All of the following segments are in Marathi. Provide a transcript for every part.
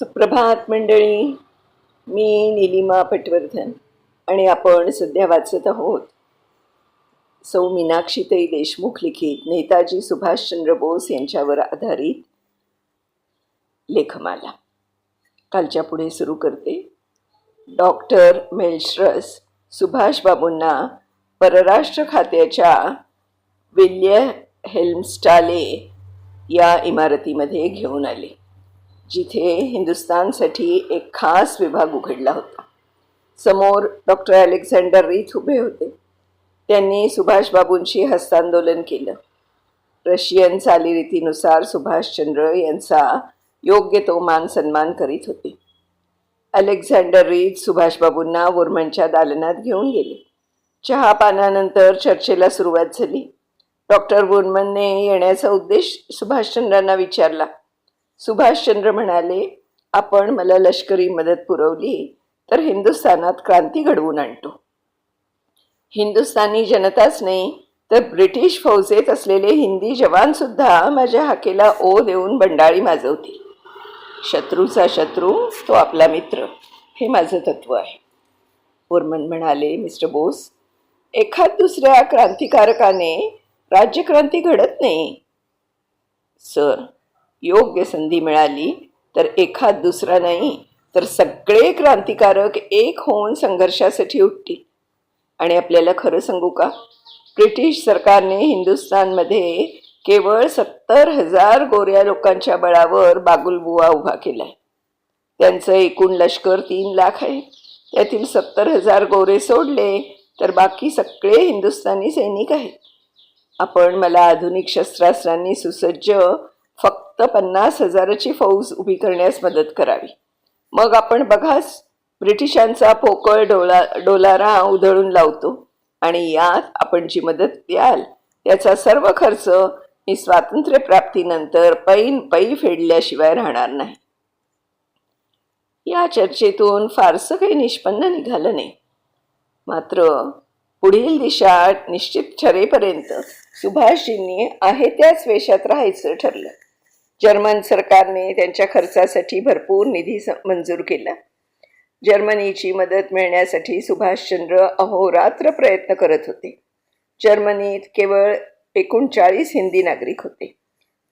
सुप्रभात मंडळी. मी निलिमा पटवर्धन आणि आपण सध्या वाचत आहोत सौ मीनाक्षीताई देशमुख लिखित नेताजी सुभाषचंद्र बोस यांच्यावर आधारित लेखमाला. कालच्या पुढे सुरू करते. डॉक्टर मेल्श्रस सुभाषबाबूंना परराष्ट्र खात्याच्या विल्यहेल्म्स्टाले या इमारतीमध्ये घेऊन आले, जिथे हिंदुस्थानसाठी एक खास विभाग उघडला होता. समोर डॉक्टर अलेक्झांडर रीथ उभे होते. त्यांनी सुभाषबाबूंशी हस्तांदोलन केलं. रशियन चालीरीतीनुसार सुभाषचंद्र यांचा योग्य तो मान सन्मान करीत होते. अलेक्झांडर रीथ सुभाषबाबूंना वुरमनच्या दालनात घेऊन गेले. चहापानानंतर चर्चेला सुरुवात झाली. डॉक्टर वुरमनने येण्याचा उद्देश सुभाषचंद्रांना विचारला. सुभाषचंद्र म्हणाले, आपण मला लष्करी मदत पुरवली तर हिंदुस्थानात क्रांती घडवून आणतो. हिंदुस्थानी जनताच नाही तर ब्रिटिश फौजेत असलेले हिंदी जवानसुद्धा माझ्या हाकेला ओ देऊन बंडाळी माजवतील. शत्रूचा शत्रू तो आपला मित्र, हे माझं तत्व आहे. वुरमन म्हणाले, मिस्टर बोस, एखाद दुसऱ्या क्रांतिकारकाने राज्यक्रांती घडत नाही. सर, योग्य संधी मिळाली तर एखाद दुसरा नाही तर सगळे क्रांतिकारक एक होऊन संघर्षासाठी उठतील. आणि आपल्याला खरं सांगू का, ब्रिटिश सरकारने हिंदुस्थानमध्ये केवळ 70,000 गोऱ्या लोकांच्या बळावर बागुलबुवा उभा केलाय. त्यांचं एकूण लष्कर 3 लाख आहे. त्यातील 70,000 गोरे सोडले तर बाकी सगळे हिंदुस्थानी सैनिक आहेत. आपण मला आधुनिक शस्त्रास्त्रांनी सुसज्ज फक्त 50,000ची फौज उभी करण्यास मदत करावी. मग आपण बघाच, ब्रिटिशांचा पोकळ डोलारा उधळून लावतो आणि यात आपण जी मदत द्याल त्याचा सर्व खर्च मी स्वातंत्र्यप्राप्तीनंतर पै फेडल्याशिवाय राहणार नाही. या चर्चेतून फारसं काही निष्पन्न निघालं नाही. मात्र पुढील दिशा निश्चित ठरेपर्यंत सुभाषजींनी आहे त्याच वेशात राहायचं ठरलं. जर्मन सरकारने त्यांच्या खर्चासाठी भरपूर निधी मंजूर केला. जर्मनीची मदत मिळण्यासाठी सुभाषचंद्र अहोरात्र प्रयत्न करत होते. जर्मनीत केवळ 39 हिंदी नागरिक होते.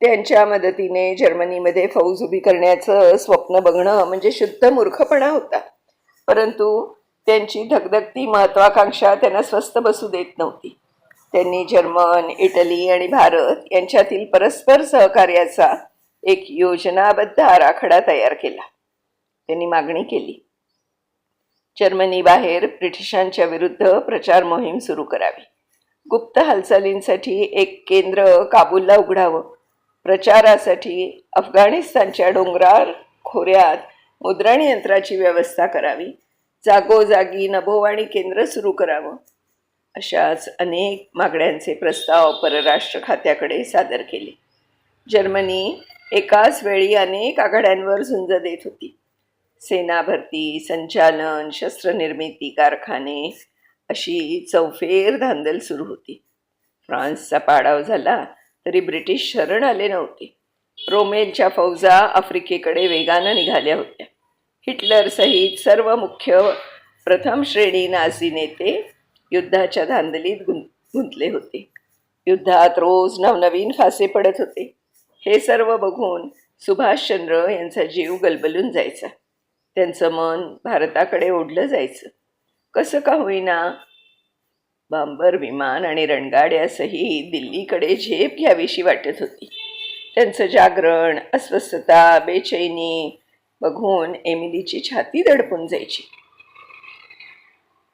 त्यांच्या मदतीने जर्मनीमध्ये फौज उभी करण्याचं स्वप्न बघणं म्हणजे शुद्ध मूर्खपणा होता. परंतु त्यांची धगधगती महत्वाकांक्षा त्यांना स्वस्थ बसू देत नव्हती. त्यांनी जर्मन, इटली आणि भारत यांच्यातील परस्पर सहकार्याचा एक योजनाबद्ध आराखडा तयार केला. त्यांनी मागणी केली, जर्मनी बाहेर ब्रिटिशांच्या विरुद्ध प्रचार मोहीम सुरू करावी. गुप्त हालचालींसाठी एक केंद्र काबूलला उघडावं. प्रचारासाठी अफगाणिस्तानच्या डोंगराळ खोऱ्यात मुद्रण यंत्राची व्यवस्था करावी. जागोजागी नभोवाणी केंद्र सुरू करावं. अशाच अनेक मागण्यांचे प्रस्ताव परराष्ट्र खात्याकडे सादर केले. जर्मनी एकाच वेळी अनेक आघाड्यांवर झुंज देत होती. सेना भरती, संचालन, शस्त्रनिर्मिती कारखाने अशी चौफेर धांदल सुरू होती. फ्रान्सचा पाडाव झाला तरी ब्रिटिश शरण आले नव्हते. रोमेलच्या फौजा आफ्रिकेकडे वेगानं निघाल्या होत्या. हिटलरसहित सर्व मुख्य प्रथम श्रेणी नाझी नेते युद्धाच्या धांदलीत गुंतले होते. युद्धात रोज नवनवीन फासे पडत होते. हे सर्व बघून सुभाषचंद्र यांचा जीव गलबलून जायचा. त्यांचं मन भारताकडे ओढलं जायचं. कसं का होईना, बांबर विमान आणि रणगाड्यासही दिल्लीकडे झेप घ्यावीशी वाटत होती. त्यांचं जागरण, अस्वस्थता, बेचैनी बघून एमिलीची छाती दडपून जायची.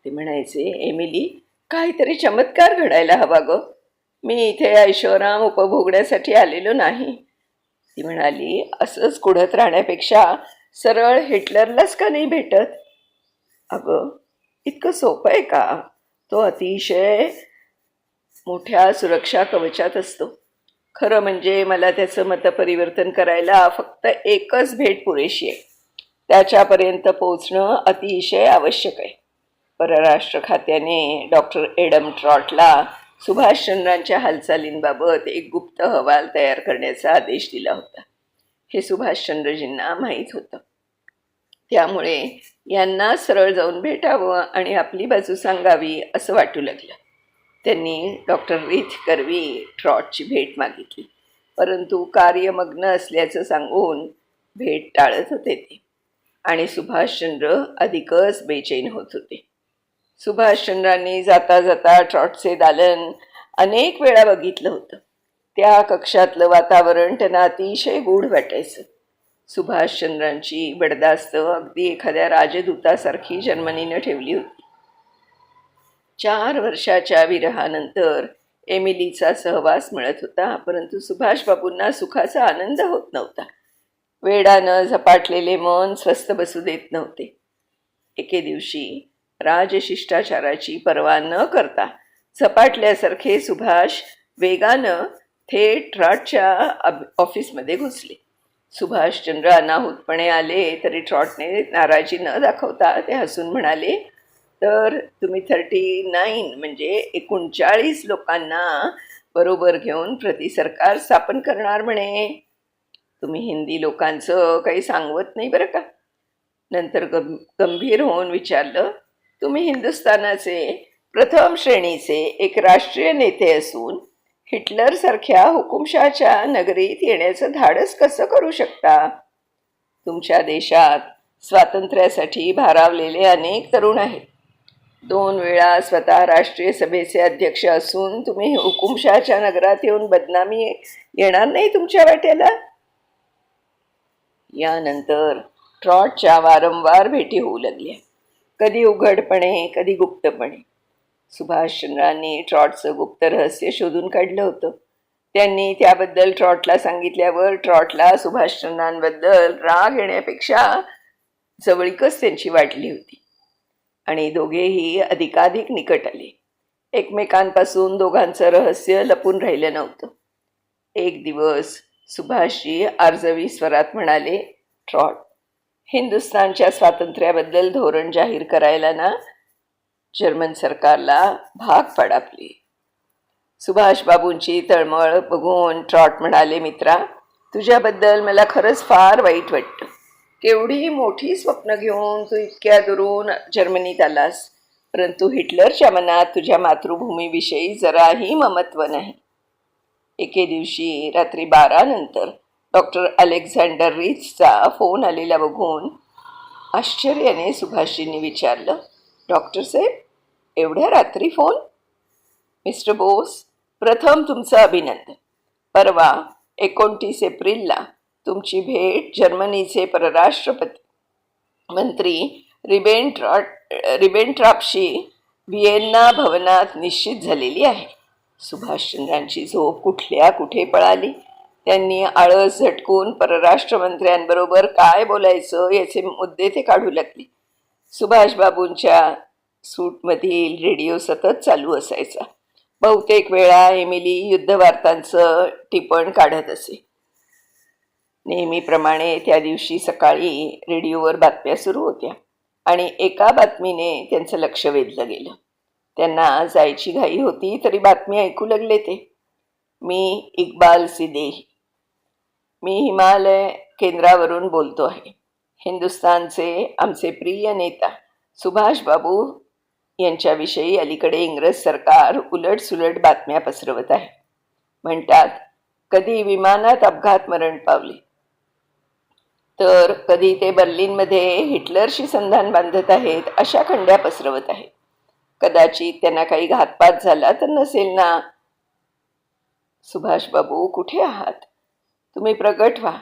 ते म्हणायचे, एमिली, काहीतरी चमत्कार घडायला हवा ग. मी इथे ऐशोराम उपभोगण्यासाठी आलेलो नाही. ती म्हणाली, असंच कुढत राहण्यापेक्षा सरळ हिटलरलाच का नाही भेटत? अगं, इतकं सोपं आहे का? तो अतिशय मोठ्या सुरक्षा कवचात असतो. खरं म्हणजे मला त्याचं मतपरिवर्तन करायला फक्त एकच भेट पुरेशी आहे. त्याच्यापर्यंत पोचणं अतिशय आवश्यक आहे. परराष्ट्र खात्याने डॉक्टर एडम ट्रॉटला सुभाषचंद्रांच्या हालचालींबाबत एक गुप्त अहवाल तयार करण्याचा आदेश दिला होता. हे सुभाषचंद्रजींना माहीत होतं. त्यामुळे यांना सरळ जाऊन भेटावं आणि आपली बाजू सांगावी असं वाटू लागलं. त्यांनी डॉक्टर रीथ कर्वी ट्रॉटची भेट मागितली, परंतु कार्यमग्न असल्याचं सांगून भेट टाळत होते ते, आणि सुभाषचंद्र अधिकच बेचैन होत होते. सुभाषचंद्रांनी जाता जाता ट्रॉटचे दालन अनेक वेळा बघितलं होतं. त्या कक्षातलं वातावरण त्यांना अतिशय गूढ वाटायचं. सुभाषचंद्रांची बडदास्त अगदी एखाद्या राजदूतासारखी जर्मनीनं ठेवली होती. 4 वर्षाच्या विरहानंतर एमिलीचा सहवास मिळत होता, परंतु सुभाषबाबूंना सुखाचा आनंद होत नव्हता. वेडानं झपाटलेले मन स्वस्थ बसू देत नव्हते. एके दिवशी राजशिष्टाचाराची पर्वा न करता झपाटल्यासारखे सुभाष वेगानं थेट ट्रॉटच्या ऑफिसमध्ये घुसले. सुभाषचंद्र अनाहूतपणे आले तरी ट्रॉटने नाराजी न दाखवता ते हसून म्हणाले, तर तुम्ही 39 म्हणजे 39 लोकांना बरोबर घेऊन प्रतिसरकार स्थापन करणार म्हणे. तुम्ही हिंदी लोकांचं काही सांगवत नाही बरं का. नंतर गंभीर होऊन विचारलं, तुम्ही हिंदुस्थानाचे प्रथम श्रेणीचे एक राष्ट्रीय नेते असून हिटलरसारख्या हुकुमशाच्या नगरीत येण्याचं धाडस कसं करू शकता? तुमच्या देशात स्वातंत्र्यासाठी भारावलेले अनेक तरुण आहेत. 2 वेळा स्वतः राष्ट्रीय सभेचे अध्यक्ष असून तुम्ही हुकुमशाच्या नगरात येऊन बदनामी येणार नाही तुमच्या वाट्याला? यानंतर ट्रॉटच्या वारंवार भेटी होऊ लागल्या, कधी उघडपणे कधी गुप्तपणे. सुभाषचंद्रांनी ट्रॉटचं गुप्त रहस्य शोधून काढलं होतं. त्यांनी त्याबद्दल ट्रॉटला सांगितल्यावर ट्रॉटला सुभाषचंद्रांबद्दल राग येण्यापेक्षा जवळीकच त्यांची वाढली होती आणि दोघेही अधिकाधिक निकट आले. एकमेकांपासून दोघांचं रहस्य लपून राहिलं नव्हतं. एक दिवस सुभाषजी आर्जवी स्वरात म्हणाले, ट्रॉट, हिंदुस्थानच्या स्वातंत्र्याबद्दल धोरण जाहीर करायला ना जर्मन सरकारला भाग पाडा आपली. सुभाषबाबूंची तळमळ बघून ट्रॉट म्हणाले, मित्रा, तुझ्याबद्दल मला खरंच फार वाईट वाटतं. केवढी मोठी स्वप्न घेऊन तू इतक्या दुरून जर्मनीत आलास, परंतु हिटलरच्या मनात तुझ्या मातृभूमीविषयी जराही ममत्व नाही. एके दिवशी रात्री 12 नंतर डॉक्टर अलेक्झांडर रीथचा फोन आलेला बघून आश्चर्याने सुभाषजींनी विचारलं, डॉक्टर साहेब, एवढ्या रात्री फोन? मिस्टर बोस, प्रथम तुमचं अभिनंदन. परवा 29 एप्रिलला तुमची भेट जर्मनीचे परराष्ट्रपती मंत्री रिबेनट्रॉपशी व्हिएन्ना भवनात निश्चित झालेली आहे. सुभाषचंद्रांची झोप कुठल्या कुठे पळाली. त्यांनी आळस झटकून परराष्ट्रमंत्र्यांबरोबर काय बोलायचं याचे मुद्दे ते काढू लागले. सुभाषबाबूंच्या सूटमधील रेडिओ सतत चालू असायचा. बहुतेक वेळा एमिली युद्धवार्तांचं टिपण काढत असे. नेहमीप्रमाणे त्या दिवशी सकाळी रेडिओवर बातम्या सुरू होत्या आणि एका बातमीने त्यांचं लक्ष वेधलं गेलं. त्यांना जायची घाई होती तरी बातमी ऐकू लागले ते. मी इक्बाल सिदेही, मी हिमालय केंद्रावरून बोलतो आहे. हिंदुस्थानचे आमचे प्रिय नेता सुभाषबाबू यांच्याविषयी अलीकडे इंग्रज सरकार उलटसुलट बातम्या पसरवत आहे. म्हणतात कधी विमानात अपघात मरण पावले, तर कधी ते बर्लिनमध्ये हिटलरशी संधान बांधत आहेत अशा खंड्या पसरवत आहेत. कदाचित त्यांना काही घातपात झाला तर नसेल ना. सुभाषबाबू, कुठे आहात? तुम्ही प्रगट व्हा.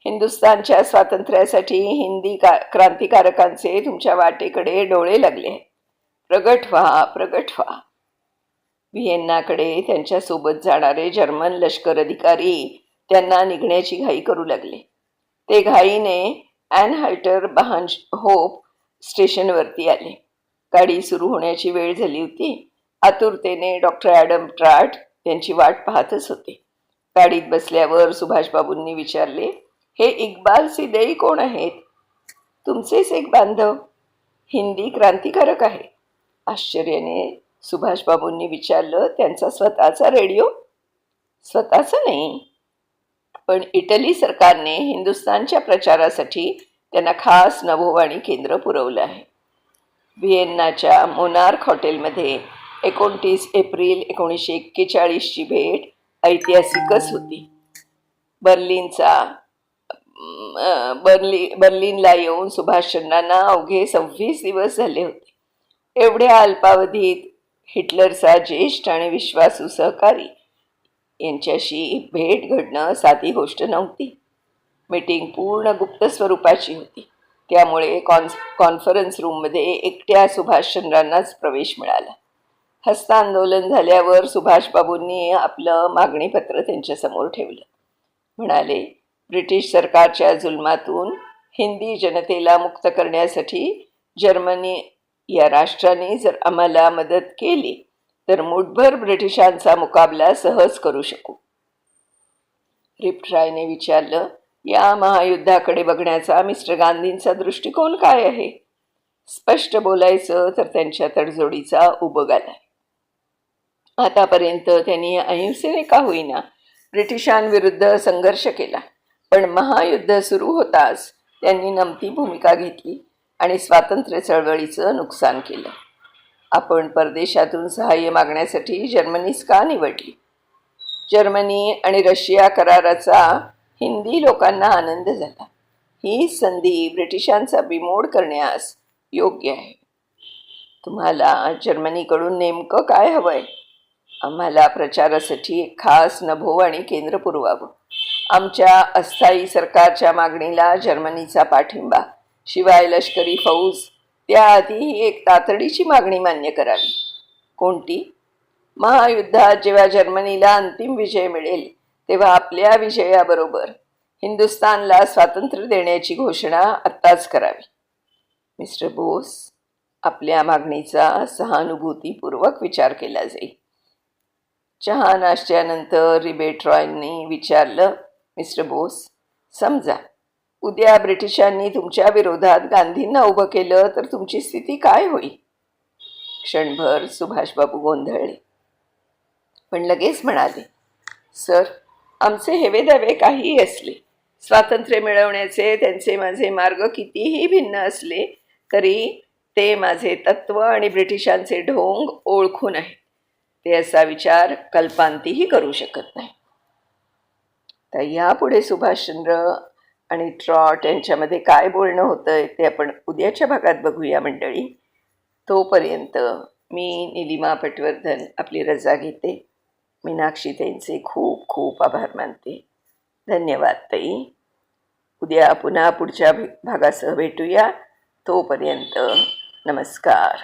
हिंदुस्थानच्या स्वातंत्र्यासाठी हिंदी क्रांतिकारकांचे तुमच्या वाटेकडे डोळे लागले आहेत. प्रगट व्हा, प्रगट व्हा. व्हिएन्नाकडे त्यांच्यासोबत जाणारे जर्मन लष्कर अधिकारी त्यांना निघण्याची घाई करू लागले. ते घाईने ॲनहाल्टर बाहनहोफ स्टेशनवरती आले. गाडी सुरू होण्याची वेळ झाली होती. आतुरतेने डॉक्टर ॲडम ट्राट त्यांची वाट पाहतच होते. गाडीत बसल्यावर सुभाषबाबूंनी विचारले, हे इक्बाल सिदेई कोण आहेत? तुमचेच एक बांधव, हिंदी क्रांतिकारक आहे. आश्चर्याने सुभाषबाबूंनी विचारलं, त्यांचा स्वतःचा रेडिओ? स्वतःचा नाही, पण इटली सरकारने हिंदुस्थानच्या प्रचारासाठी त्यांना खास नभोवाणी केंद्र पुरवलं आहे. व्हिएन्नाच्या मोनार्क हॉटेलमध्ये 29 एप्रिल 1941ची भेट ऐतिहासिकच होती. बर्लिनला येऊन सुभाषचंद्रांना अवघे 26 दिवस झाले होते. एवढ्या अल्पावधीत हिटलरचा ज्येष्ठ आणि विश्वासू सहकारी यांच्याशी भेट घडणं साधी गोष्ट नव्हती. मीटिंग पूर्ण गुप्त स्वरूपाची होती. त्यामुळे कॉन्फरन्स रूममध्ये एकट्या सुभाषचंद्रांनाच प्रवेश मिळाला. हस्तांदोलन झाल्यावर सुभाषबाबूंनी आपलं मागणीपत्र त्यांच्यासमोर ठेवलं. म्हणाले, ब्रिटिश सरकारच्या जुलमातून हिंदी जनतेला मुक्त करण्यासाठी जर्मनी या राष्ट्राने जर आम्हाला मदत केली तर मुठभर ब्रिटिशांचा मुकाबला सहज करू शकू. रिपट्रायने विचारलं, या महायुद्धाकडे बघण्याचा मिस्टर गांधींचा दृष्टिकोन काय आहे? स्पष्ट बोलायचं तर त्यांच्या तडजोडीचा उबग आलाय. आतापर्यंत त्यांनी अहिंसेने का होईना ब्रिटिशांविरुद्ध संघर्ष केला, पण महायुद्ध सुरू होताच त्यांनी नमती भूमिका घेतली आणि स्वातंत्र्य चळवळीचं नुकसान केलं. आपण परदेशातून सहाय्य मागण्यासाठी जर्मनीच का निवडली? जर्मनी आणि रशिया कराराचा हिंदी लोकांना आनंद झाला. ही संधी ब्रिटिशांचा बिमोड करण्यास योग्य आहे. तुम्हाला जर्मनीकडून नेमकं काय हवंय? आम्हाला प्रचारासाठी एक खास नभोवाणी केंद्र पुरवावं. आमच्या अस्थायी सरकारच्या मागणीला जर्मनीचा पाठिंबा, शिवाय लष्करी फौज, त्याआधी एक तातडीची मागणी मान्य करावी. कोणती? महायुद्धात जेव्हा जर्मनीला अंतिम विजय मिळेल तेव्हा आपल्या विजयाबरोबर हिंदुस्थानला स्वातंत्र्य देण्याची घोषणा आत्ताच करावी. मिस्टर बोस, आपल्या मागणीचा सहानुभूतीपूर्वक विचार केला जाईल. चहा नाश्त्यानंतर रिबेट्रॉयनी विचारलं, मिस्टर बोस, समजा उद्या ब्रिटिशांनी तुमच्या विरोधात गांधींना उभं केलं तर तुमची स्थिती काय होईल? क्षणभर सुभाषबाबू गोंधळले, पण लगेच म्हणाले, सर, आमचे हेवे दावे काहीही असले, स्वातंत्र्य मिळवण्याचे त्यांचे माझे मार्ग कितीही भिन्न असले तरी ते माझे तत्व आणि ब्रिटिशांचे ढोंग ओळखून आहेत. ते असा विचार कल्पांतीही करू शकत नाही. तर यापुढे सुभाषचंद्र आणि ट्रॉट यांच्यामध्ये काय बोलणं होतंय ते आपण उद्याच्या भागात बघूया मंडळी. तोपर्यंत मी निलिमा पटवर्धन आपली रजा घेते. मीनाक्षी ताईंचे खूप खूप आभार मानते. धन्यवाद ताई. उद्या पुन्हा पुढच्या भागासह भेटूया. तोपर्यंत नमस्कार.